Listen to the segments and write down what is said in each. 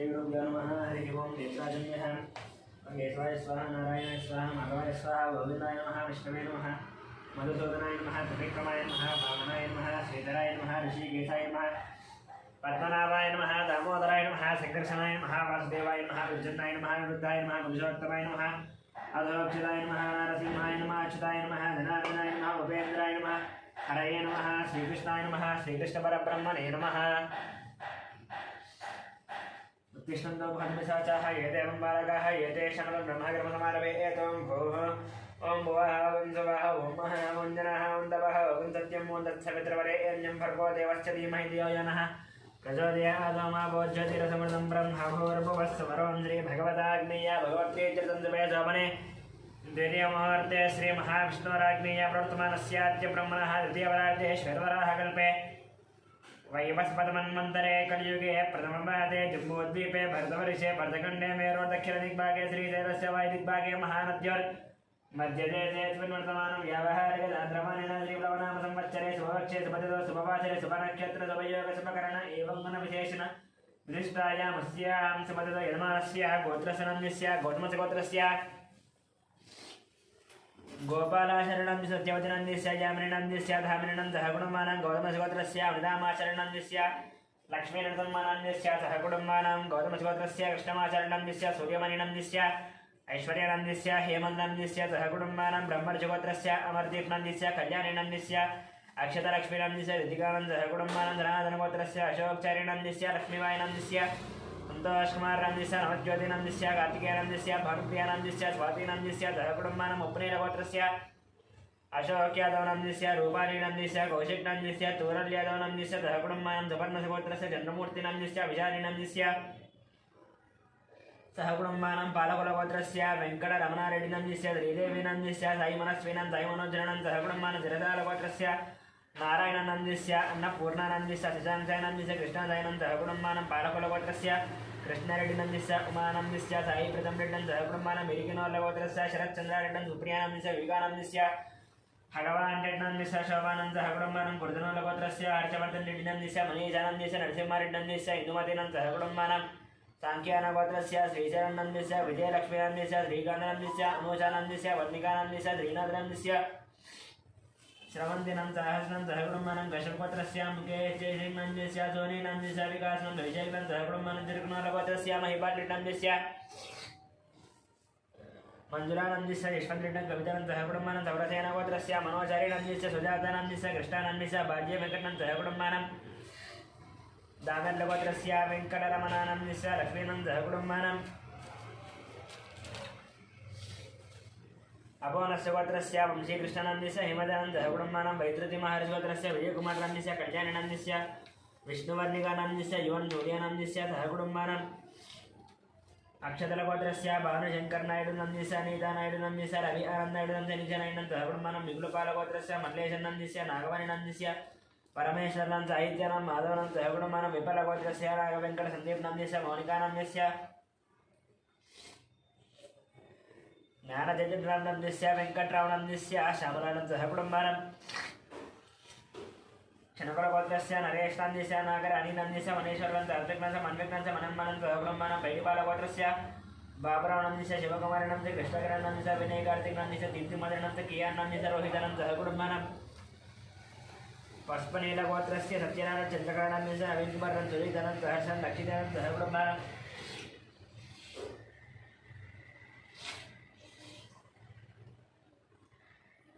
श्रीगुरुभ्यो नमः हरिः ओं देवराजन्यः मंगेश्वराय स्वाहा नारायणाय स्वाहा माधवाय स्वाहा गोविंदाय नमः विष्णवे नमः मधुसूदनाय नमः त्रिविक्रमाय नमः वामनाय नमः श्रीधराय नमः ऋषिकेशाय नमः पद्मनाभाय नमः दामोदराय नमः संकर्षणाय नमः वासुदेवाय नमः विजन्नाय नमः विरुद्धाय नमः पुरुषोत्तमाय नमः अधोक्षिताय नमः नरसिंहाय नमः अच्युताय नमः धनार्दनाय नमः उपेन्द्राय नमः हरये नमः श्रीकृष्णाय नमः श्रीकृष्णपरब्रह्मणे नमः उत्तिष्ठन्तो भद्रसाचाः ये देवं बालकाः ये ते शमलं ब्रह्मकर्मसमारभे एतं भोः ॐ भुवः ॐ सुवः ॐ महः ॐ जनः ॐ तपः ॐ सत्यं ॐ तत्सवितृवरेण्यं भर्गो देवस्य धीमहि धियो यो नः प्रचोदयात् मा भोज्यतिरसमृतं ब्रह्म भूर्भुवः स्वरों श्रीभगवताग्नेया भगवत्यै चिरतन्तुभे शोभने द्वितीयमुहूर्ते श्रीमहाविष्णोराग्नेया प्रवर्तमानस्याद्य ब्रह्मणः द्वितीयवरार्धे श्वेतवराहः कल्पे वैवस्पतमन्वन्तरे कलियुगे प्रथमपादे जम्बूद्वीपे भरतवर्षे भरतखण्डे मेरो दक्षिणदिग्भागे श्रीशैलस्य वायुदिग्भागे महानद्योर्मध्यदेशे स्मिन्वर्तमानं व्यावहारिकदाद्रमाणेन श्रीप्लवनाम संवत्सरे शुभपक्षे शुभतिथौ शुभवासरे शुभनक्षत्र शुभयोग शुभकरण एवं गुणविशेषण विशिष्टायामस्यां शुभतिथौ यजमानस्य गोत्रस्य गौतमस्य गोपालाशरणं सत्यवतिनन्दस्य यामिनीनन्दस्य धामिनीनन्दः कुटुम्बानां गौतमसुगोत्रस्य अमृतामाचरणन्दस्य लक्ष्मीनन्दस्य सह कुटुम्बानां गौतमसुगोत्रस्य कृष्णमाचरणन्दस्य सूर्यमणिनन्दस्य ऐश्वर्यानन्दस्य हेमन्तनन्दस्य सह कुटुम्बानां ब्रह्मर्षगोत्रस्य अमरदीपनन्दस्य कल्याणीनन्दस्य अक्षतलक्ष्मीनन्दस्य ऋतिकानन्दः कुटुम्बानां धनाधनगोत्रस्य अशोकचारिणन्दस्य लक्ष्मीबाईनन्दस्य संतोषकुमारनन्दस्य नवज्योतिनन्दस्य कार्तिकेयनन्दस्य भानुप्रियानन्दस्य स्वातिनन्दस्य सहकुटुम्बानां उपनीलगोत्रस्य अशोक्यादवनन्दस्य रूपालीनन्दस्य कौशिकनन्दस्य तूरल्यादवनन्दस्य सहकुटुम्बानां सुवर्णसगोत्रस्य चन्द्रमूर्तिनन्दस्य विशालिनन्दस्य सहकुटुम्बानां पालकुलगोत्रस्य वेङ्कटरमणारेड्डिनन्दस्य श्रीदेवीनन्दस्य साईमनस्विनं साईमनोज्जनं सहकुटुम्बानां चिरदालगोत्रस्य नारायणनन्दस्य अन्नपूर्णानन्दस्य शशाङ्कानन्दस्य कृष्णदयनं सहकुटुम्बानां पालकुलगोत्रस्य कृष्णरेड्डिनन्दस्य उमानन्दस्य साईप्रथमरेड्डं सहकुटुम्बानां मिरिकिनोल्लगोत्रस्य शरच्चन्द्रारेड्डं सुप्रियानन्दस्य विवेकानन्दस्य भगवानरेड्डनन्दस्य शोभानं सहकुटुम्बानां कुर्दनोल्लगोत्रस्य हर्षवर्धनरेड्डिनन्दस्य मनीषानन्दस्य नरसिंहारेड्डनन्दस्य इन्दुमतीनं सहकुटुम्बानां साङ्ख्यानगोत्रस्य श्रीशरणनन्दस्य विजयलक्ष्मीनन्दस्य श्रीकान्तनन्दस्य अनूषानन्दस्य वर्णिकानन्दस्य श्रीनाथनन्दस्य श्रवन्तिनं सहस्रं सहकुटुम्बानां कश्यपगोत्रस्य मुकेशनन्दस्य सोनीनन्दस्य विकासनं वैशेखं सहकुटुम्बानां तिरुकनोलगोत्रस्य महिपालरेड्डनन्दस्य मञ्जुलानन्दस्य यशवन्तरेड्डं कवितानं सहकुटुम्बानां सौरसेनगोत्रस्य मनोचारिनन्दस्य सुजातानन्दस्य कृष्णानन्दस्य भाग्यवेङ्कटनं सहकुटुम्बानां दागर्लगोत्रस्य वेङ्कटरमणानन्दस्य लक्ष्मीनं सहकुटुम्बानां अपोनस्य गोत्रस्य वंशीकृष्णनन्दस्य हिमदानन्दः कुटुम्बानां वैद्रुतिमहर्षिगोत्रस्य विजयकुमारनन्दस्य कल्याणिनन्दस्य विष्णुवर्णिकानन्दस्य युवन् सूर्यानन्दस्य सहकुटुम्बानाम् अक्षतलगोत्रस्य भानुशङ्करनायडुनन्दस्य अनीतानायडुनन्दस्य रवि आनन्दनायडुनन्दस्य निजनायडं सहकुटुम्बानां मिगुलपालगोत्रस्य मल्लेशनन्दस्य नागवाणिनन्दस्य परमेश्वरनं साहित्यानां माधवनं सहकुटुम्बानां विपलगोत्रस्य नागवेङ्कटसन्दीपनन्दस्य मौनिकानन्दस्य ज्ञानजयनन्दस्य वेङ्कटरावनन्दस्य श्यामलानं सहकुटुम्बानां क्षणकुलगोत्रस्य नरेशनन्दस्य नागराणीनन्दस्य मनेश्वरनं अर्थज्ञानस्य मन्विघ्नस्य मनम्मानं सहकुटुम्बानां पैडिपालगोत्रस्य बाबुरावनन्दस्य शिवकुमारनन्दस्य कृष्णकिरणनन्दस्य विनयकार्तिकनन्दस्य दीप्तिमदनन्दस्य कियानन्दस्य रोहितानं सहकुटुम्बानां पुष्पनीलगोत्रस्य सत्यनारायण चन्द्रकरणनन्दस्य नवीनकुमारनं सुरीधनं सहर्षं लक्षितानं सहकुटुम्बानां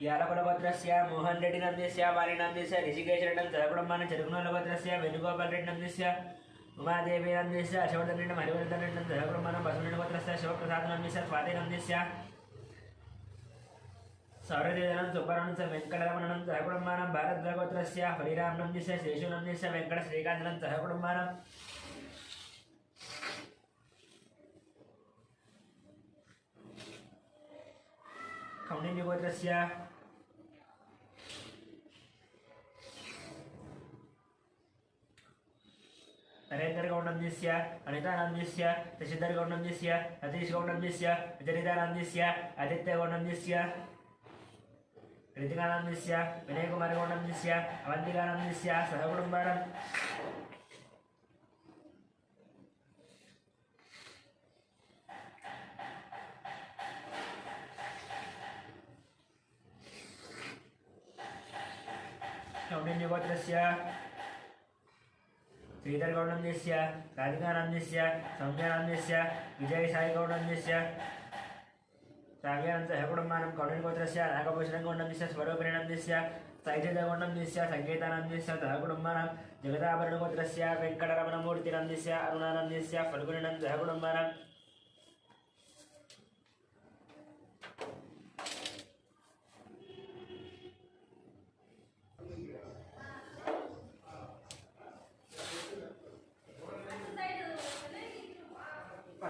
यालकुलगोत्रस्य मोहन रेड्डिनन्दस्य वारिनन्दस्य ऋषिकेशरेड्डं सहकुटुम्बानां चरुकुनोलगोत्रस्य वेणुगोपालरेड्डिनन्दस्य उमादेवीनन्दस्य हर्षवर्धनरेड्डं हरिवर्धनरेड्डं सहकुटुम्बानां बसवनगोत्रस्य शिवप्रसादनन्दस्य स्वातिनन्दस्य सौरदेवनं सुब्बरमणस्य वेङ्कटरमणं सहकुटुम्बानां भारद्वाजगोत्रस्य हरिरामनन्दस्य शेषुनन्दस्य वेङ्कटश्रीकान्तनं सहकुटुम्बानां कौण्डिन्यगोत्रस्य नरेन्द्रगौडनन्दस्य अनितानन्दस्य शशिधरगौडनन्दस्य सतीशगौडनन्दस्य विजयितानन्दस्य आदित्यगौडनन्दस्य ऋतिकानन्दस्य विनयकुमारगौडनन्दस्य अवन्तिकानन्दस्य सहकुटुम्बानां कौण्डिन्यगोत्रस्य श्रीधरगौडन्यस्य राधिकानन्दस्य सौम्यानन्दस्य विजयसाईगौडन्यस्य राव्यानन्द सहकुटुम्बानां कौण्डिन्यगोत्रस्य नागभूषणगौडन्यस्य स्वरूपिणन्दस्य सैजगौडन्यस्य सङ्केतानन्दस्य सहकुटुम्बानां जगदाभरणगोत्रस्य वेङ्कटरमणमूर्तिनन्दस्य अरुणानन्दस्य फल्गुनिनं सहकुटुम्बानां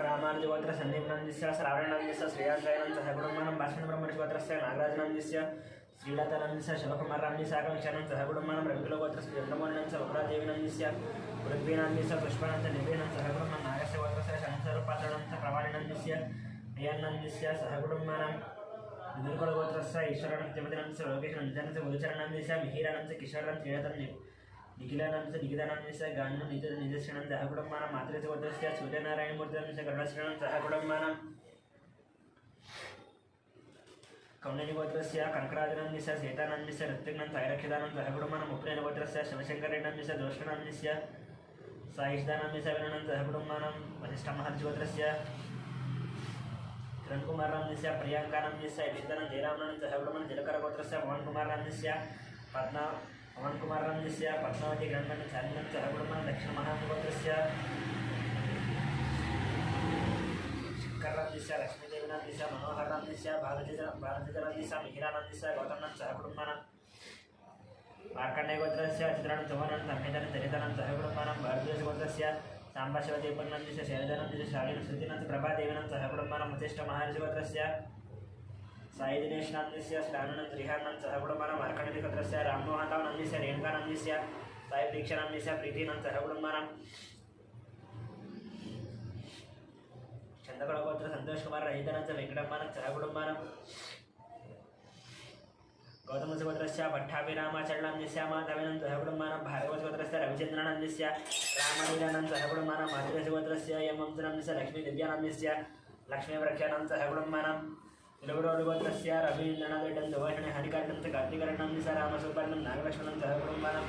रामानुजगोत्र संदीपनन्दस्य श्रावणनन्दस्य श्रेयासयनं सहकुटुम्बानां भास्करब्रह्मणगोत्रस्य नागराजनन्दस्य श्रीलतानन्दस्य शिवकुमारनन्दस्य आकाङ्क्षानं सहकुटुम्बानां रविकुलगोत्रस्य चन्द्रमोहनस्य वक्रादेवीनन्दस्य पृथ्वीनन्दस्य पुष्पानन्दस्य निवेनं सहकुटुम्बानां नागस्य गोत्रस्य शंसरूपाचरणस्य प्रवाणिनन्दस्य अयनन्दस्य सहकुटुम्बानां विदुरकुलगोत्रस्य ईश्वरनन्दस्य लोकेशनन्दस्य गुरुचरणनन्दस्य मिहिरानन्दस्य किशोरनन्दस्य श्रीलतानन्दस्य निखिलानन्दस्य निकितानन्दस्य गानं निजस्यनं सहकुटुम्बानां मातृस्य गोत्रस्य सूर्यनारायणमूर्तिनन्दस्य करुणाश्रीनं सहकुटुम्बानां कौण्डिन्यगोत्रस्य कनकराजनन्दस्य सीतानन्दस्य ऋत्विघ्नं साईरक्षितानं सहकुटुम्बानां उपनयनगोत्रस्य शिवशङ्करेणन्दस्य दोष्कनन्दस्य साईष्दानन्दस्य विननं सहकुटुम्बानां वसिष्ठमहर्षिगोत्रस्य किरणकुमारनन्दस्य प्रियांकानन्दस्य यक्षितानं जयरामनं सहकुटुम्बानां जलकरगोत्रस्य पवनकुमारनन्दस्य पवनकुमारनन्दस्य पद्मावती ग्रन्थनं चारिनं सहकुटुम्बानां दक्षिणमहागोत्रस्य शङ्करनन्दस्य लक्ष्मीदेवीनन्दस्य मनोहरनन्दस्य भारतीनन्दस्य मिहिरानन्दस्य गौतमनं सहकुटुम्बानां मार्कण्डेयगोत्रस्य चित्रानं चौहानं संहितानं चरितानं सहकुटुम्बानां भारतीयगोत्रस्य साम्बशिवदीपनन्दस्य शैलजानन्दस्य शालिनं श्रुतिनन्दस्य प्रभादेवीनं सहकुटुम्बानां वसिष्ठमहर्षिगोत्रस्य साईदिनेशनन्दस्य श्रावणं त्रिहानं सहकुटुम्बानां मार्कण्डेयगोत्रस्य राममोहनरावनन्दस्य रेणुकानन्दस्य साईप्रीक्षानन्दस्य प्रीतिनं सहकुटुम्बानां चंद्रकड़गोत्र संतोष कुमार रहितनंच वेंकटम्मानं सहकुटुम्बानां गौतमसुगोत्रस्य भट्टाभिरामाचरणस्य माधवेनं सहकुटुम्बानां भार्गवसुगोत्रस्य रविचन्द्रनन्दस्य रामलीलानं सहकुटुम्बानां मातृसुगोत्रस्य यमवंशनन्दस्य लक्ष्मीदिव्यानन्दस्य लक्ष्मीव्रख्यानं सहकुटुम्बानां तिलगुडोलुगोत्रस्य रवीन्द्रनाथं सुभाषणे हरिकाटं च कार्तिकरणन्दस्य रामसुपर्णं नागलक्ष्मणं सहकुटुम्बानां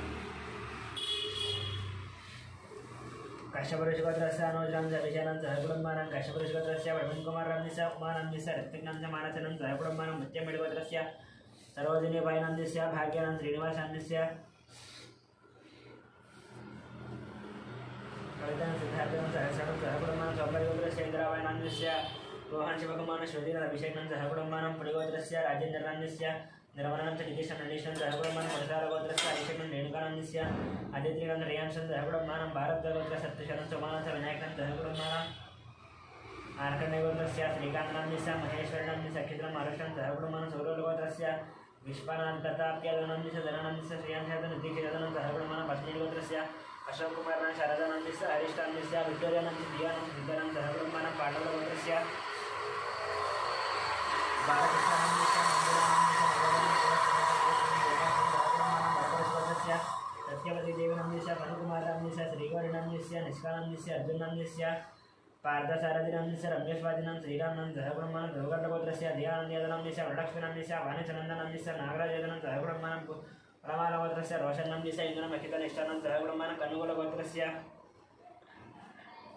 कश्यपऋषिगोत्रस्य अनुजनन्दस्य विजयनं सहकुटुम्बानां कश्यपऋषिगोत्रस्य ब्रह्मकुमारनन्दस्य उमानन्दस्य ऋत्विघ्नं मानसनं सहकुटुम्बानां मुत्यम्मेडिगोत्रस्य सरोजिनीबाईनन्दस्य भाग्यानं श्रीनिवासनन्दस्य कवितानं सिद्धार्थनं सहस्रनं सहकुटुम्बानां सौभरिगोत्रस्य इन्द्राबाईनन्दस्य रोहन शिवकुमारनं श्रुतिनं अभिषेकनं सहकुटुम्बानां पुलिगोत्रस्य राजेन्द्रनन्दस्य निर्मलानं च नितीशं नडीशनं सहकुटुम्बानां मनसारगोत्रस्य अभिषेकनं रेणुकानन्दस्य आदित्यनं रियांशं सहकुटुम्बानां भारतगोत्रस्य सत्यशनं चौमानं च विनायकनं सहकुटुम्बानां मार्कण्डेयगोत्रस्य श्रीकान्तनन्दस्य महेश्वरनन्दस्य अखिलं आरुषं सहकुटुम्बानां सौरवगोत्रस्य विश्वनाथप्रताप्यादनन्दस्य धनानन्दस्य श्रीयांशं नितीशनं सहकुटुम्बानां बसवगोत्रस्य अशोककुमारनं शारदानन्दस्य हरीष्टानन्दस्य विक्टोरियानन्दस्य दियानं सिद्धनं सहकुटुम्बानां पाण्डवगोत्रस्य बालकृष्णानन्दस्य मंगलानन्दस्य सत्यवती देवीनन्दस्य मनुकुमारनन्दस्य श्रीगौरीनन्दस्य निष्कानन्दस्य अर्जुननन्दस्य पार्थसारथिनन्दस्य रमेशवादिनं श्रीरामनं सहकुटुम्बानां ध्रुवगोत्रस्य ध्यानन्दस्य वरलक्ष्मीनन्दस्य वाणिचनन्दनन्दस्य नागराजनं सहकुटुम्बानां परमालगोत्रस्य रोशनन्दस्य इन्द्रमखितनिष्ठानं सहकुटुम्बानां कन्नुगुलगोत्रस्य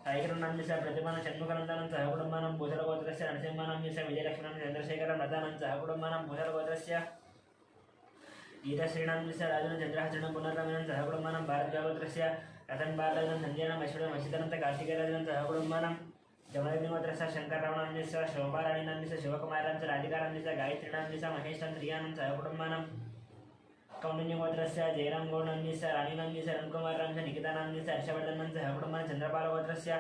टाइगरनन्दस्य प्रतिमानं षण्मुखनन्दनं सहकुटुम्बानां भूषलगोत्रस्य नरसिंहनन्दस्य विजयलक्ष्मणं चन्द्रशेखरं रथानं सहकुटुम्बानां भूषलगोत्रस्य गीताश्रीनन्दस्य राजनं चन्द्रहस्रणं पुनर्रमणं सहकुटुम्बानां भारतगोत्रस्य रतनबालनं नन्द्यानं ऐश्वर्यं वशितनं च कार्तिकेयराजनं सहकुटुम्बानां जमदग्निगोत्रस्य शङ्कररमणनन्दस्य शोभाराणीनन्दस्य शिवकुमारनन्दस्य राधिकानन्दस्य गायत्रीनन्दस्य महेशनं त्रियानं सहकुटुम्बानां कौण्डिन्यगोत्रस्य जयरामगौडनन्दस्य राणीनन्दस्य रविकुमारनन्दस्य निकितानन्दस्य हर्षवर्धनं सहकुटुम्बानां चन्द्रपालगोत्रस्य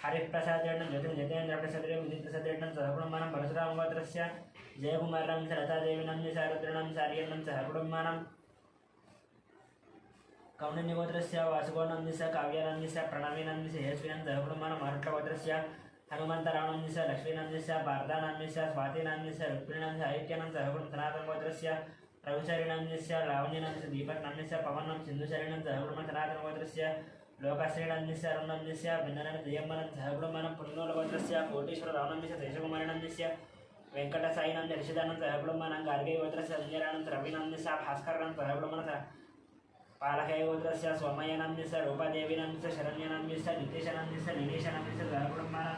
हरिप्रसादेन जतेन्द्रप्रसादेन विदितप्रसादेन सहकुटुम्बानां परशुरामगोत्रस्य जयकुमारनन्दस्य लतादेवीनन्दस्य रुद्रनन्दस्य आर्यनन्दस्य सहकुटुम्बानां कौण्डिन्यगोत्रस्य वासुगौडनन्दस्य काव्यानन्दस्य प्रणवीनन्दस्य यशस्वीनन्दस्य सहकुटुम्बानां मारुट्लगोत्रस्य हनुमन्तरावनन्दस्य लक्ष्मीनन्दस्य पार्दानन्दस्य स्वातिनन्दस्य रुक्मिणीनन्दस्य आदित्यानन्दस्य सहकुटुम्बानां सनातनगोत्रस्य रविचरणनन्दस्य लावण्यनन्दस्य दीपकनन्दस्य पवनं सिन्धुचरणनन्दस्य सहकुटुम्बानां सनातनगोत्रस्य लोकश्रीनन्दस्य अरुणनन्दस्य भिन्ननन्दस्य जयम्मनन्दस्य सहकुटुम्बानां पुण्योलगोत्रस्य कोटीश्वररावनन्दस्य शेषकुमारनन्दस्य वेङ्कटसाईनन्दस्य ऋषिदानन्दस्य सहकुटुम्बानां गार्गीगोत्रस्य संजयानन्दस्य रविनन्दस्य भास्करनन्दस्य सहकुटुम्बानां पालकैगोत्रस्य सोमयनन्दिस्य रूपादेवीनन्दिस्य शरण्यनन्दिस्य नितीशनन्दिस्य निलेशनन्दिस्य सहकुटुम्बानां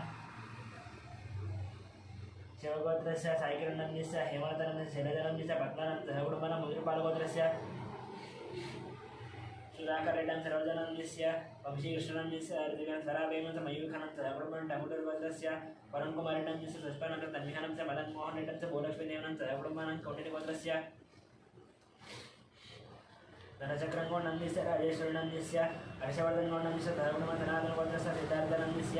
शिवगोत्रस्य साईकिरणनन्दिस्य हेमलतनन्दिस्य शैलजनन्दिस्य पद्मानन्दिस्य सहकुटुम्बानां मधुरपालगोत्रस्य सुधाकरेड्डं सर्वजनन्दिस्य वंशीकृष्णनन्दिस्य अर्जुन सरावेमस्य मयूखनन्दिस्य सहकुटुम्बानां टङ्गुटर्गोत्रस्य वरुणकुमारेड्डन्दिस्य सुष्पानन्दिस्य तन्विहनन्दिस्य मदनमोहनेड्डन्दिस्य भूलक्ष्मीदेवनन्दिस्य सहकुटुम्बानां कौटिल्यगोत्रस्य धनचक्रंगोन्नन्दिस्य राजेश्वरनन्दिस्य हर्षवर्धनगोन्नन्दिस्य सहकुटुम्बानां धनाधनगोत्रस्य सिद्धार्थनन्दिस्य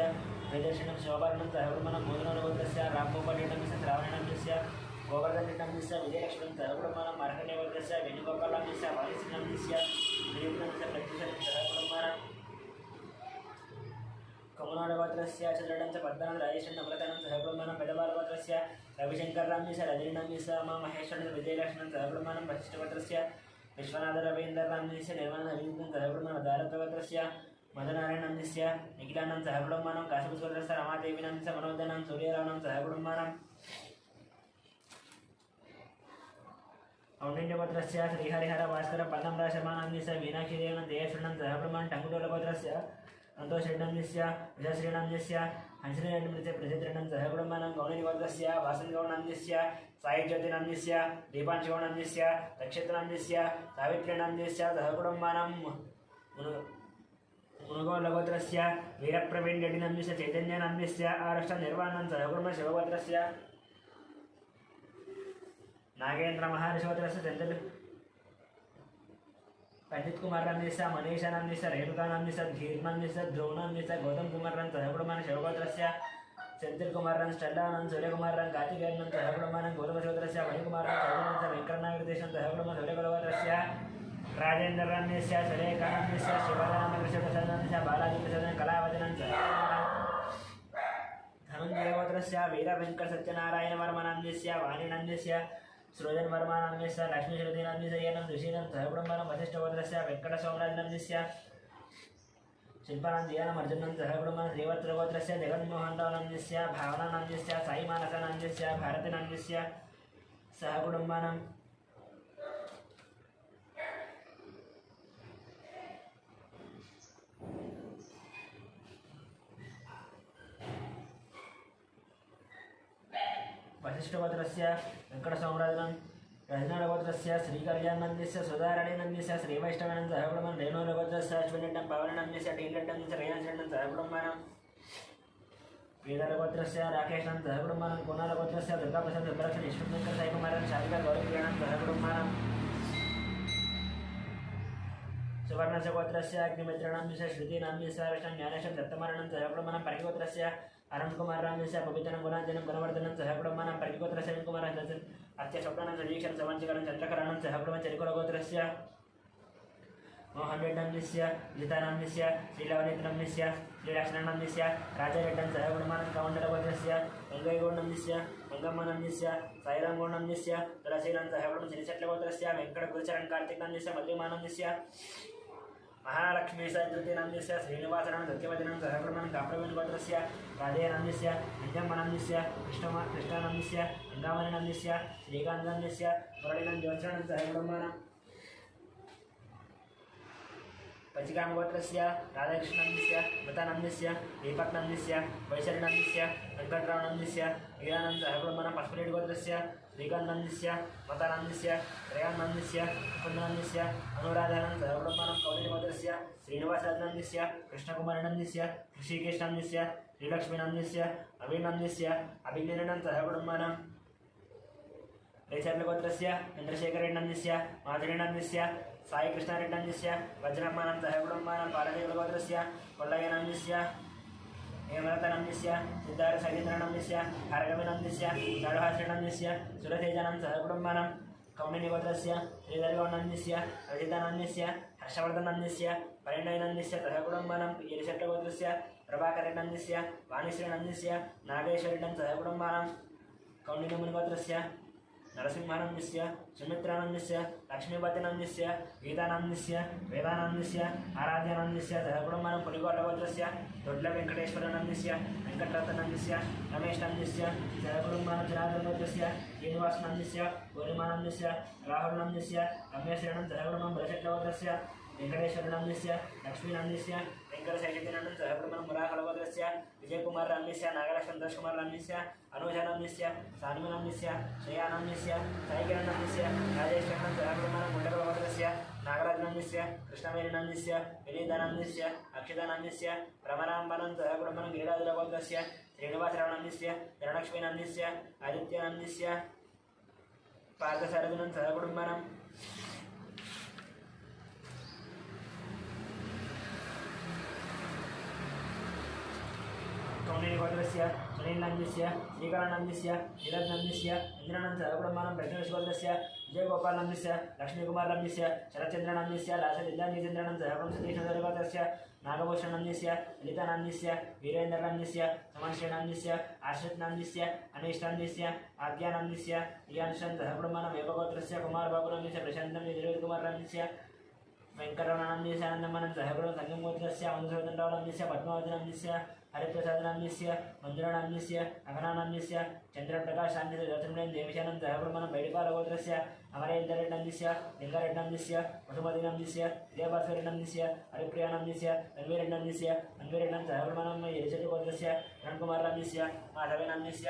वेदर्शनं शोभारणं सहकुटुम्बानां भूधनगोत्रस्य रामगोपालेड्डन्दिस्य श्रावणनन्दिस्य गोवर्धनरेड्डन्दिस्य विजयलक्ष्मणं सहकुटुम्बानां मार्कण्डेयगोत्रस्य वेणुगोपालनन्दिस्य वालिसिनन्दिस्य दिलीपनन्दिस्य प्रत्युषनन्दिस्य सहकुटुम्बानां कमलाडगोत्रस्य चन्द्रडन्दिस्य पद्मनाथ राजेश्वरनं नम्रतानं सहकुटुम्बानां पेदबालगोत्रस्य रविशङ्करनन्दिस्य रजनीनन्दिस्य उमामहेश्वरनं विजयलक्ष्मणं सहकुटुम्बानां वसिष्ठगोत्रस्य विश्वनाथ रवीन्द्रनन्दिस्य निर्मलनवीन्द्रं सहकुटुम्बानां दारत्वगोत्रस्य मदनारायणनन्दिस्य निखिलानन्द सहकुटुम्बानां काशीपुष्पगोत्रस्य रमादेवीनन्दिस्य मनोदनं सूर्यरावनं सहकुटुम्बानां औण्डिन्यगोत्रस्य श्रीहरिहर भास्कर पद्मराशमानन्दिस्य मीनाक्षीदेवनं देयश्वरनं सहकुटुम्बानां टङ्कुटोलगोत्रस्य संतोषेड्डन्दिस्य विजयश्रीनन्दिस्य हंसरेड्डन्दिस्य प्रसिद्धरेड्डं सहकुटुम्बानां गौणिगोत्रस्य वासनगौनन्दिस्य साईज्योतिनन्दिस्य दीपांशगौनन्दिस्य नक्षत्रनन्दिस्य सावित्रीनन्दिस्य सहकुटुम्बानां मुनुगोलगोत्रस्य वीरप्रवीण्यडिनन्दिस्य चैतन्यनन्दिस्य आरष्टनिर्वाणं सहकुटुम्ब शिवगोत्रस्य नागेन्द्रमहर्षिगोत्रस्य चन्द्र पंडित कुमार नंदिस्य मनीषा नंदिस्य रेणुका नंदिस्य धीर नंदिस्य ध्रुव नंदिस्य गौतम कुमार नंद सहकुटुम्बानां शिवगोत्रस्य सेंथिल कुमार नंद स्टेल्ला नंद सूर्यकुमार नंद कार्तिकेय नंद सहकुटुम्बानां गौतमशिवगोत्रस्य मणिकुमार नंद चौधरी नंद वेंकटनागदेशं सहकुटुम्बानां सूर्यकुलगोत्रस्य राजेंद्र नंदिस्य सुरेखा नंदिस्य शिवानंद कृष्णप्रसाद नंदिस्य बालाजी प्रसाद कलावती नंद धनंजय गोत्रस्य वीर वेंकट सत्यनारायण वर्मा नंदिस्य वाणी नंदिस्य सृजन वर्मा नंदिस्य लक्ष्मी श्रुति नंदिस्य येनं ऋषिनं सहकुटुम्बानां वसिष्ठगोत्रस्य वेंकट सोमराज नंदिस्य शिल्पानंद यानं अर्जुनं सहकुटुम्बानां श्रीवत्सगोत्रस्य जगन्मोहनराव नंदिस्य भावना नंदिस्य साई मानस नंदिस्य भारती नंदिस्य सहकुटुम्बानां वसिष्ठगोत्रस्य वेंकटसोमराजनं रजनागोत्रस्य श्रीकल्याणनन्दिस्य सुधारणीनन्दिस्य श्रीवैष्णवानन्द सहकुटुम्बानां रेणुगोत्रस्य अश्विनेड्डं पवननन्दिस्य टीलेड्डं रेणसेड्डं सहकुटुम्बानां वेदरगोत्रस्य राकेशनं सहकुटुम्बानां कोणालगोत्रस्य दुर्गाप्रसाद रुद्राक्ष विष्णुशंकर साईकुमारं शालिका गौरीकिरणं सहकुटुम्बानां सुवर्णस्य गोत्रस्य अग्निमित्रनन्दिस्य श्रुतिनन्दिस्य विष्णु ज्ञानेशं दत्तमारणं सहकुटुम्बानां परिगोत्रस्य अनंतकुमार रामदेस्य पवित्रं गुणार्जनं गुणवर्धनं सहकुटुम्बानां परिगोत्रस्य कुमारं अत्य स्वप्नं सजीक्षं सवंचकरं चन्द्रकरणं सहकुटुम्बानां चरिकुलगोत्रस्य मोहनरेड्डन्दिस्य गीतानन्दिस्य श्रीलवनीतनन्दिस्य श्रीलक्ष्मणनन्दिस्य राजारेड्डं सहकुटुम्बानां कमण्डलगोत्रस्य गङ्गैगौडनन्दिस्य गङ्गम्मनन्दिस्य साईरामगौडनन्दिस्य तुलसीनं सहकुटुम्बानां श्रीशट्लगोत्रस्य वेङ्कटगुरुचरण कार्तिकनन्दिस्य मल्लिमानन्दिस्य महालक्ष्मी सज्जतिनन्दिस्य श्रीनिवासनं सत्यवतिनं सहकुटुम्बानां काप्रवीणगोत्रस्य राधेयनन्दिस्य निजम्मनन्दिस्य कृष्णानन्दिस्य गङ्गामणिनन्दिस्य श्रीकान्तनन्दिस्य मुरळीनं ज्योत्सनं सहकुटुम्बानां पचिकामगोत्रस्य राधाकृष्णनन्दिस्य मृतानन्दिस्य दीपकनन्दिस्य वैशलिनन्दिस्य वेङ्कटरावनन्दिस्य वीरानन्द सहकुटुम्बानां पशुपतिगोत्रस्य श्रीकान्तनन्दिस्य मतानन्दिस्य त्रयानन्दिस्य कुन्दनन्दिस्य अनुराधानन्द सहकुटुम्बानां कौटिल्यगोत्रस्य श्रीनिवासनन्दिस्य कृष्णकुमारनन्दिस्य ऋषिकेशनन्दिस्य श्रीलक्ष्मीनन्दिस्य अभिनन्दिस्य अभिज्ञानन्द सहकुटुम्बानां रेचर्लगोत्रस्य चन्द्रशेखरेड्डन्दिस्य माधुरीनन्दिस्य साई कृष्णारेड्डन्दिस्य वज्रमानं सहकुटुम्बानां पालदेवगोत्रस्य कोल्लयनन्दिस्य हेमलतनन्दिस्य सिद्धार्थसगीन्द्रनन्दिस्य हरगविनन्दिस्य चडुहाश्रीनन्दिस्य सुरतेजनं सहकुटुम्बानां कौण्डिन्यगोत्रस्य श्रीधरगौनन्दिस्य रजितानन्दिस्य हर्षवर्धनन्दिस्य परिणयनन्दिस्य सहकुटुम्बानां गिरिशट्टगोत्रस्य प्रभाकरेड्डन्दिस्य वाणीश्रीनन्दिस्य नागेश्वरेड्डं सहकुटुम्बानां कौण्डिन्यमुनिगोत्रस्य नरसिंहानन्दस्य सुमित्रानन्दस्य लक्ष्मीपतिनन्दस्य गीतानन्दस्य वेदानन्दस्य आराध्यानन्दस्य सहकुटुम्बानां पुलिगोट्टगोत्रस्य दोड्डवेङ्कटेश्वरनन्दस्य वेङ्कटरत्ननन्दस्य रमेशनन्दस्य सहकुटुम्बानां जनार्दनगोत्रस्य श्रीनिवासनन्दस्य गौरीमानन्दस्य राहुलनन्दस्य रमेशरणं सहकुटुम्बानां बलशट्टगोत्रस्य वेंकटेश्वरनंदिस्य लक्ष्मीनंदिस्य वेंकटशैलजनंदन सहकुटुंबं मुराकलगोत्रस्य विजयकुमारनंदिस्य नागलक्ष्मणदासकुमारनंदिस्य अनुजनंदिस्य सानुमनंदिस्य श्रेयानंदिस्य साईकिरणनंदिस्य राजेश्वरनं सहकुटुंबं मुंडकलगोत्रस्य नागराजनंदिस्य कृष्णवेलिनंदिस्य विनीतानंदिस्य अक्षितानंदिस्य भ्रमराम्बनं सहकुटुंबं गिरिराजलगोत्रस्य श्रीनिवासरावनंदिस्य धनलक्ष्मीनंदिस्य आदित्यनंदिस्य पार्थसारथनं सहकुटुंबं गोत्रस्य सुनीलनंदिस्य श्रीकरणनंदिस्य नीलनंदिस्य इंद्रनं सहकुटुंबं प्रश्नगोत्रस्य विजयगोपालनंदिस्य लक्ष्मीकुमारनंदिस्य शरच्चन्द्रनंदिस्य लासलिल्लानिचन्द्रनं सहकुटुंबं सतीशगोत्रस्य नागभूषणनंदिस्य ललितानंदिस्य वीरेन्द्रनंदिस्य समश्रीनंदिस्य आश्रितनंदिस्य अनीशनंदिस्य आद्यानंदिस्य प्रियांशन सहकुटुंबं वेगगोत्रस्य कुमारबाबुनंदिस्य प्रशान्तं विजयकुमारनंदिस्य वेंकटरमणनंदिस्य आनन्दमनं सहकुटुंबं संगमगोत्रस्य मधुसूदनरावनंदिस्य पद्मावतीनंदिस्य हरिप्रसादनंदिस्य मंजुरानंदिस्य अघनानंदिस्य चंद्रप्रकाशानंदिस्य ज्योतिर्मयं देवीशानं सहकुटुंबं बैडिपालगोत्रस्य अमरेन्द्ररेड्डनंदिस्य लिंगारेड्डनंदिस्य वसुमतीनंदिस्य देवभास्करेड्डनंदिस्य हरिप्रियानंदिस्य रणवीरेड्डनंदिस्य अन्वीरेड्डनं सहकुटुंबं यशटिगोत्रस्य रणकुमारनंदिस्य माधवेनंदिस्य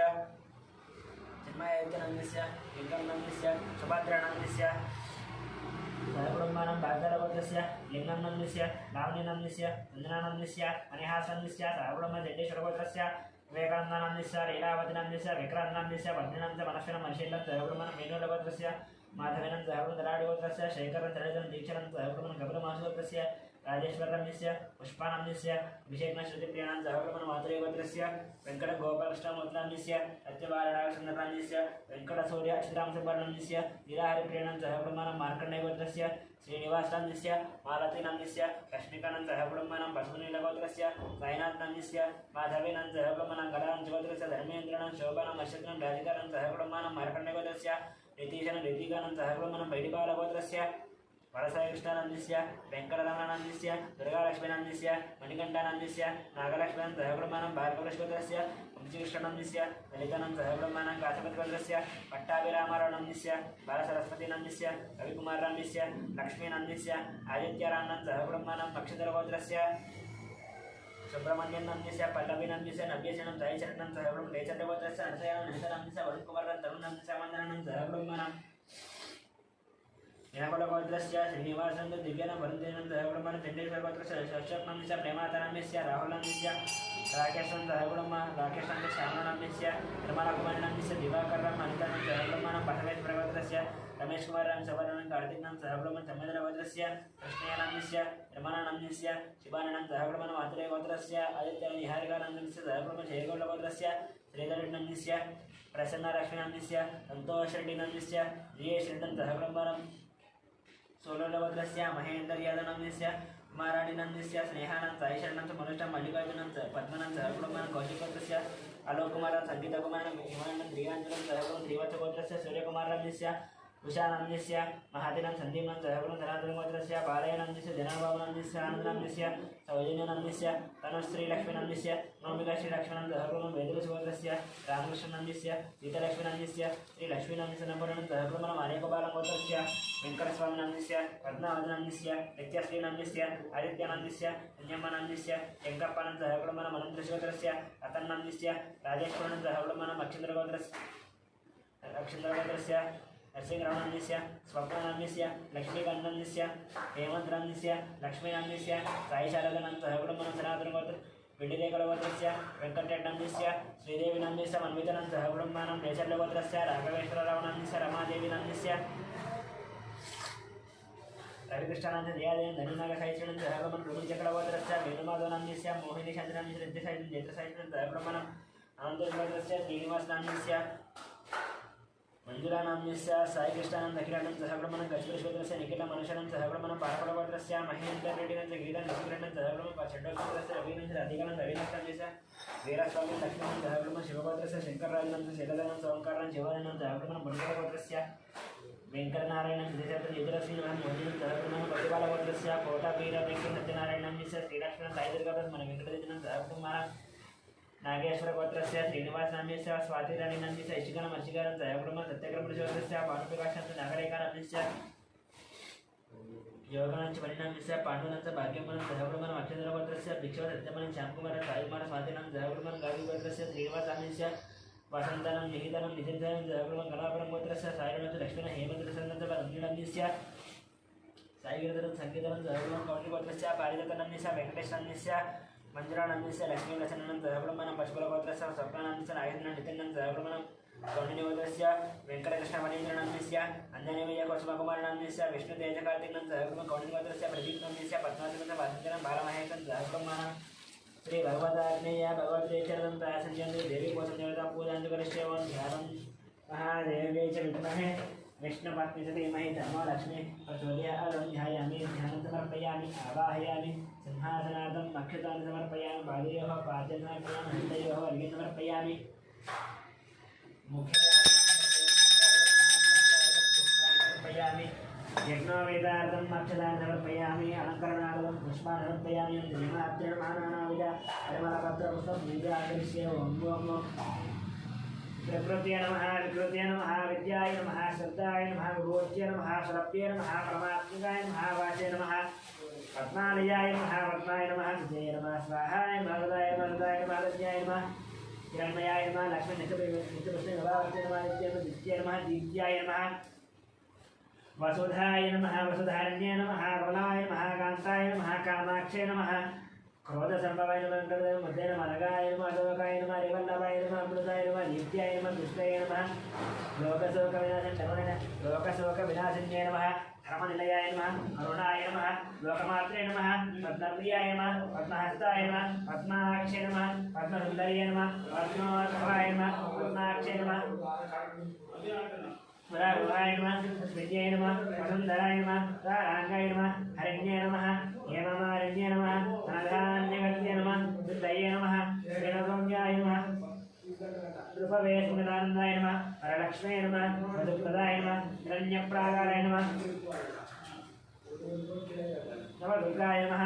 चिन्मयैक्यनंदिस्य लिंगमनंदिस्य सुभद्रानंदिस्य सहकुटुंबानां भागवतस्य लिंगनंदिस्य लावण्यनंदिस्य नंदनानंदिस्य मणिहासनंदिस्य सहकुटुंबं जडेश्वरगोत्रस्य विवेकानंदनंदिस्य लीलावतीनंदिस्य विक्रांतनंदिस्य पद्मिनंदिस्य मनस्विनं मनिषेलं सहकुटुंबं मेनुलगोत्रस्य माधवेनं सहकुटुंबं दराडिगोत्रस्य शेखरं तळेजनं दीक्षनं सहकुटुंबं गबरमासगोत्रस्य राजेश्वरनंदिस्य पुष्पानंदिस्य अभिषेकनश्रुतिप्रियाणां सहकुटुंबं मातुरेगोत्रस्य वेंकटगोपालकृष्णमूर्तिनंदिस्य सत्यबालराजचन्द्रनंदिस्य वेंकटसूर्य अक्षरांशुवर्णनंदिस्य लीलाहरिप्रियाणां सहकुटुंबं मार्कण्डेयगोत्रस्य श्रीनिवासनंदिस्य मालतीनंदिस्य लक्ष्मीकानं सहकुटुंबं बसवनीलगोत्रस्य साईनाथनंदिस्य माधवेनं सहकुटुंबं गलांशगोत्रस्य धर्मेन्द्रनं शोभनं नक्षत्रं राजिकानं सहकुटुंबं मार्कण्डेयगोत्रस्य नीतीशनं ऋतिकानं सहकुटुंबं बैडिपालगोत्रस्य वरसायकृष्णानंदिस्य वेंकटरमणनंदिस्य दुर्गालक्ष्मीनंदिस्य मणिकण्ठानंदिस्य नागलक्ष्मीनं सहकुटुंबं भार्गवकृष्णगोत्रस्य वंशीकृष्णनंदिस्य ललितानं सहकुटुंबं काशपतिगोत्रस्य पट्टाभिरामारावनंदिस्य बालसरस्वतीनंदिस्य रविकुमारनंदिस्य लक्ष्मीनंदिस्य आदित्यरामनं सहकुटुंबं नक्षत्रगोत्रस्य सुब्रह्मण्यनंदिस्य पल्लवीनंदिस्य नव्यशनं साईचरणं सहकुटुंबं जयचन्द्रगोत्रस्य अनसयानं ललितानंदिस्य वरुणकुमारनं तरुणनंदिस्य वन्दनं सहकुटुंबं विनाकुलगोत्रस्य श्रीनिवासं दिव्यानं वरुणेनं सहकुटुंबं चण्डेश्वरगोत्रस्य शशक्नंदिस्य प्रेमातनंदिस्य राहुलनंदिस्य राकेशं सहकुटुंबं राकेशनंदिस्य श्यामनंदिस्य निर्मलाकुमारनंदिस्य दिवाकरं अनितानं सहकुटुंबं बसवेश्वरगोत्रस्य रमेशकुमारं सवर्णं कार्तिकनं सहकुटुंबं चमेन्द्रगोत्रस्य कृष्णयानंदिस्य निर्मलानंदिस्य शिवाननं सहकुटुंबं मातुरेगोत्रस्य आदित्यनिहारिकानंदिस्य सहकुटुंबं जयगौडगोत्रस्य श्रीधरनंदिस्य प्रसन्नलक्ष्मीनंदिस्य संतोषरेड्डिनंदिस्य जियेश्वरनं सहकुटुंबं सोलोलगोत्रस्य महेन्द्रयादनंदिस्य कुमाराणिनंदिस्य स्नेहानं साईशरणं मनुष्टं मल्लिकार्जुनं पद्मनं सहकुटुंबं कौशिकगोत्रस्य आलोककुमारं संगीतकुमारं हिमाननं त्रियाञ्जनं सहकुटुंबं श्रीवत्सगोत्रस्य सूर्यकुमारनंदिस्य उषानंदिस्य महादिनं सन्दीपनं सहकुटुंबं धनाधनगोत्रस्य बालयनंदिस्य जनाबाबुनंदिस्य आनन्दनंदिस्य सौजन्यनंदिस्य तनुश्रीलक्ष्मीनंदिस्य नौमिकाश्रीलक्ष्मणं सहकुटुंबं वेदुलसुगोत्रस्य रामकृष्णनंदिस्य सीतालक्ष्मीनंदिस्य श्रीलक्ष्मीनंदिस्य नम्बरनं सहकुटुंबं अनेकबालगोत्रस्य वेंकटस्वामिनंदिस्य पद्मावतीनंदिस्य नित्यश्रीनंदिस्य आदित्यनंदिस्य अन्यम्मनंदिस्य यंकप्पनं सहकुटुंबं अनन्तशोत्रस्य अतन्नंदिस्य राजेश्वरनं सहकुटुंबं अक्षन्द्रगोत्रस्य नरसिंहरावनंदिस्य स्वप्ननंदिस्य लक्ष्मीकान्तनंदिस्य हेमन्तनंदिस्य लक्ष्मीनंदिस्य साईशारदनं सहकुटुंबं सनातनगोत्र विडिलेकलगोत्रस्य वेंकटरेड्डनंदिस्य श्रीदेवीनंदिस्य मन्वितनं सहकुटुंबं नेचर्लगोत्रस्य राघवेश्वररावनंदिस्य रमादेवीनंदिस्य रविकृष्णानंद दयादेव धनीनागसाईचरणं सहकुटुंबं रुद्रचक्रगोत्रस्य वेणुमाधवनंदिस्य मोहिनीचन्द्रनंदिस्य नित्यसाईचरणं जयत्रसाईचरणं सहकुटुंबं अनन्तगोत्रस्य श्रीनिवासनंदिस्य मंजुलानंदिस्य साईकृष्णानंद अखिलानंद सहकुटुंबं गजकेश्वरस्य निखिलमनुष्यनं सहकुटुंबं पारपडगोत्रस्य महेन्द्ररेड्डिनं गीतं लक्ष्मीरेड्डनं सहकुटुंबं षड्गोत्रस्य रवीन्द्र अधिकानं रवीन्द्रस्य वीरस्वामी लक्ष्मीनं सहकुटुंबं शिवगोत्रस्य शंकरराजनं शैलदानं सोमकारनं शिवाननं सहकुटुंबं बंडगोत्रस्य वेंकटनारायणं विजयचन्द्र यजुरश्रीनं मोदिनं सहकुटुंबं प्रतिबालगोत्रस्य कोटावीर वेंकट सत्यनारायणंदिस्य श्रीलक्ष्मणं साईदुर्गादास मन वेंकटदिनं सहकुटुंबं नागेश्वरगोत्रस्य श्रीनिवासनंदिस्य स्वातिराणीनंदिस्य इशिकानं अर्चिकानं सहकुटुंबं सत्यक्रमपुरुषोत्तरस्य भानुप्रकाशनं नागरेखानंदिस्य योगांच परिणामस्य पांडुरंच भाग्यमनं जयवृमनं अक्षत्रपत्रस्य भिक्षव सत्यमनं श्यामकुमार सायुकुमार स्वातीनं जयवृमनं गाविवर्गस्य श्रीनिवासामिस्य वसन्तनं निहितनं निजितनं जयवृमनं कलापरं गोत्रस्य सायुरनं लक्ष्मण हेमन्द्रसन्नतं रञ्जनस्य सायुरनं संगीतनं जयवृमनं कौटिगोत्रस्य पारिजातनस्य वेंकटेशनस्य मंजुरानंदस्य लक्ष्मीलक्ष्मणं जयवृमनं पशुकुलगोत्रस्य स्वप्नानंस्य नागेन्द्रनं नितिनं जयवृमनं कौंडिन्यगोत्रस्य वेंकटकृष्णमणीन्द्रनंदस्य अंजनेयकुसुमकुमारनंस्य विष्णुतेजकार्तिकनं जयवृमनं कौंडिन्यगोत्रस्य प्रदीपनंस्य पद्मावतीनं वासुदेवनं बालमहेशं जयवृमनं श्री भगवताग्नेय भगवद्रेचरणं प्रासंजन्ते देवी कोसं देवता पूजां करिष्ये ओं ध्यानं महादेव्यै च विद्महे विष्णुपत्नी च धीमहि तन्नो लक्ष्मी प्रचोदयात् ध्यायामि ध्यानं समर्पयामि आवाहयामि सिंहासनार्थं अक्षतानि समर्पयामि पादयोः पाद्यं समर्पयामि हस्तयोः अर्घ्यं समर्पयामि मुखे समर्पयामि यज्ञोवेदार्थं अक्षतानि समर्पयामि अलङ्करणार्थं पुष्पाणि समर्पयामि धीमात्रिर्माणानाविद परिमलपत्रपुष्पं पूजाकरिष्ये ओं प्रकृत्यै नमः विकृत्यै नमः विद्याय नमः श्रद्धाय नमः विभूत्यै नमः स्वरप्यै नमः परमात्मिकाय नमः वाचे नमः पद्मालयाय नमः पद्माय नमः विजयाय नमः स्वाहाय भगवताय भगवताय नमः दत्याय नमः हिरण्मयाय नमः लक्ष्मी नित्यपुष्पे नमः नित्याय नमः दीप्त्याय नमः वसुधाय नमः वसुधारण्ये नमः कमलाय नमः कान्ताय नमः कामाक्षे नमः क्रोधसंभवाय नमः मध्ये नमः नगाय नमः अशोकाय नमः रिवल्लभाय नमः अमृताय नमः दीप्त्याय नमः दुष्टाय नमः लोकशोकविनाशिन्ये नमः धर्मनिलयाय नमः करुणाय नमः लोकमात्रे नमः पद्मप्रियाय नमः पद्महस्ताय नमः पद्माक्षे नमः पद्मसुन्दर्ये नमः पद्मोत्सवाय नमः पद्माक्षे नमः वराय नमः विद्याय नमः वसुन्धराय नमः ताराङ्गाय नमः हरिण्ये नमः हेममारण्ये नमः धनधान्यगत्ये नमः दुर्दये नमः श्रीनसौम्याय नमः नृपवेशुनिदानन्दाय नमः वरलक्ष्मे नमः मधुप्रदाय नमः हिरण्यप्राकाराय नमः नवदुर्गाय नमः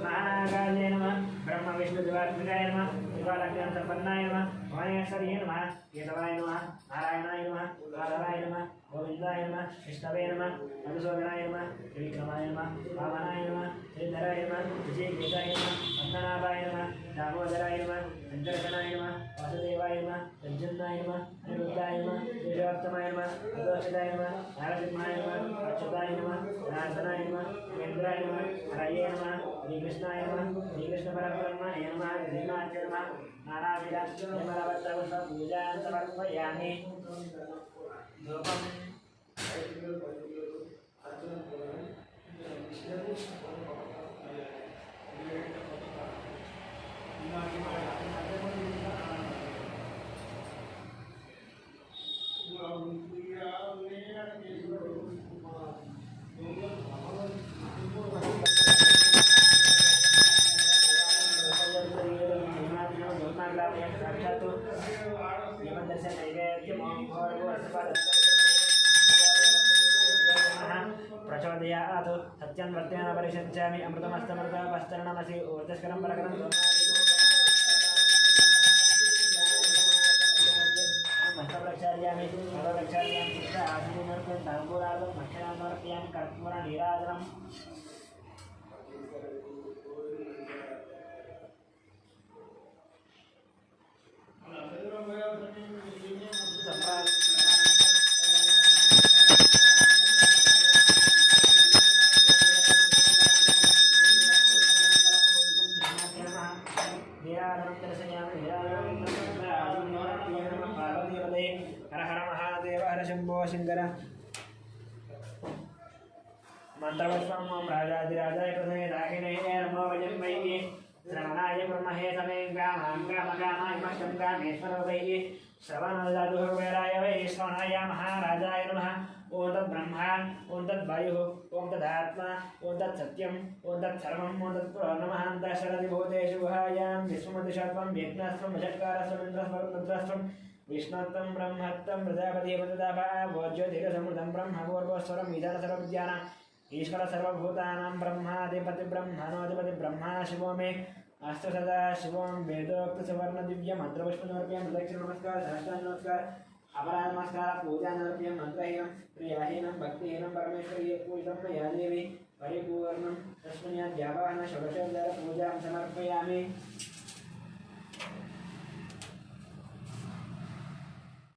महाकाल्ये नमः ब्रह्मविष्णुदिवात्मिकाय नमः दिवालज्ञानसम्पन्नाय नमः भुवनेश्वर्ये नमः केशवाय नमः नारायणाय नमः माधवाय नमः गोविन्दाय नमः विष्णवे नमः मधुसूदनाय नमः त्रिविक्रमाय नमः वामनाय नमः श्रीधराय नमः विजयकेशाय नमः पद्मनाभाय नमः दामोदराय नमः वेङ्कटनाय नमः वासुदेवाय नमः रञ्जनाय नमः अनिरुद्धाय नमः श्रीवर्तमाय नमः अदोषिताय नमः नारसिंहाय नमः अच्युताय नमः जनार्दनाय नमः केन्द्राय नमः हरये नमः श्रीकृष्णाय नमः श्रीकृष्णपरब्रह्मणे नमः श्रीनाथ्य नमः नानाविधनिर्मलवस्त्रपुष्प पूजां समर्पयामि धूपम् प्रचोदयात् सत्यं वर्तेन परिषज्यामि अमृतमस्तमृतपस्तरणमसि ऊर्जस्करं परकरं प्रक्षालयामि सर्वप्रक्षालयामि आसनमर्पण ताम्बूलादं भक्षणामर्पयामि कर्पूरनीराजनम् शंकर मंत्रपुष्पं राजाधिराजाय प्रसन्ने दाहिने नमो वयं वैः श्रवणाय ब्रह्महे समे कामाय मष्टं कामेश्वरो वैः श्रवणदातुः वेराय वै श्रवणाय महाराजाय नमः ओं तद्ब्रह्मा ओं तद्वायुः ओं तदात्मा ओं तत्सत्यं ओं तत्सर्वं ओं तत्पुरो दशरथिभूतेषु गुहायां विश्वमतिशत्वं व्यज्ञस्त्वं वशत्कारस्त्वं इन्द्रस्त्वं रुद्रस्त्वं विष्णुत्वं ब्रह्मत्वं प्रजापतिपतिदाभावोज्योतिरसमृतं ब्रह्मपूर्वस्वरं विधानसर्वविद्यानाम् ईश्वर सर्वभूतानां ब्रह्माधिपति ब्रह्मा शिवो मे अस्तु सदा शिवं वेदोक्त सुवर्ण दिव्य मंत्रपुष्प समर्पयामि प्रदक्षिण नमस्कार सहस्रांग नमस्कार अपराधनमस्कार पूजानर्प्यं मन्त्रहीनं प्रियाहीनं भक्तिहीनं परमेश्वरीय पूजितं मया देवी परिपूर्णं तस्मिन् यावाहन षोडशोपचार पूजां समर्पयामि